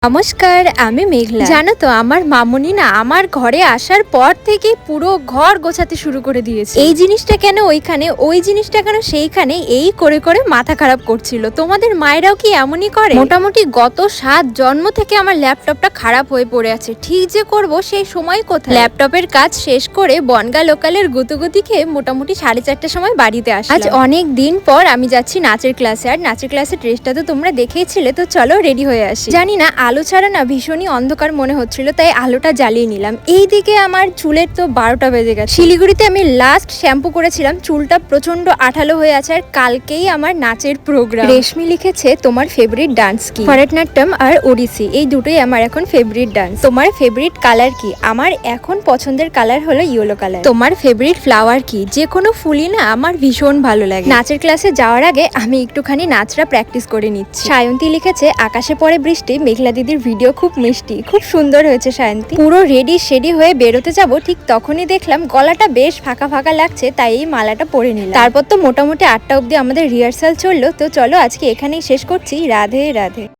নমস্কার, আমি মেঘলা। জানো তো আমার মামুনি না আমার ঘরে আসার পর থেকে পুরো ঘর গোছাতে শুরু করে দিয়েছে। এই জিনিসটা কেন ওইখানে, ওই জিনিসটা কেন সেইখানে, এই করে করে মাথা খারাপ করছিল। তোমাদের মায়েরাও কি এমনই করে? মোটামুটি গত 7 জন্ম থেকে আমার ল্যাপটপটা খারাপ হয়ে পড়ে আছে। ঠিক যে করব সেই সময় কোথায়। ল্যাপটপের কাজ শেষ করে বনগা লোকালের গুতুগুতি খেয়ে মোটামুটি 4:30টার সময় বাড়িতে আসি। আজ অনেক দিন পর আমি যাচ্ছি নাচের ক্লাসে। আর নাচের ক্লাসের ড্রেসটা তো তোমরা দেখেইছিলে, তো চলো রেডি হয়ে আসি। জানি না আলো ছাড়া না ভীষণই অন্ধকার মনে হচ্ছিল, তাই আলোটা জ্বালিয়ে নিলাম। এইদিকে আমার চুলের তো 12টা বেজে গেছে। শিলিগুড়িতে আমি লাস্ট শ্যাম্পু করেছিলাম, চুলটা প্রচন্ড আঠালো হয়ে আছে। আর কালকেই আমার নাচের প্রোগ্রাম। রেশমি লিখেছে তোমার ফেভারিট ডান্স কি? ভরতনাট্যম আর ওড়িশি, এই দুটোই আমার এখন ফেভারিট ডান্স। তোমার ফেভারিট কালার কি? আমার এখন পছন্দের কালার হলো ইয়েলো কালার। তোমার ফেভারিট ফ্লাওয়ার কি? যে কোনো ফুলই না আমার ভীষণ ভালো লাগে। নাচের ক্লাসে যাওয়ার আগে আমি একটুখানি নাচটা প্র্যাকটিস করে নিচ্ছি। সায়ন্তী লিখেছে আকাশে পড়ে বৃষ্টি, মেঘলা দিদির ভিডিও খুব মিষ্টি, খুব সুন্দর হয়েছে সায়ন্তী। পুরো রেডি শেডি হয়ে বেরোতে যাব, ঠিক তখনই দেখলাম গলাটা বেশ ফাঁকা ফাঁকা লাগছে, তাই এই মালাটা পরে নিলাম। তারপর তো মোটামুটি 8টা অবধি আমাদের রিহার্সাল চললো। তো চলো আজকে এখানেই শেষ করছি। রাধে রাধে।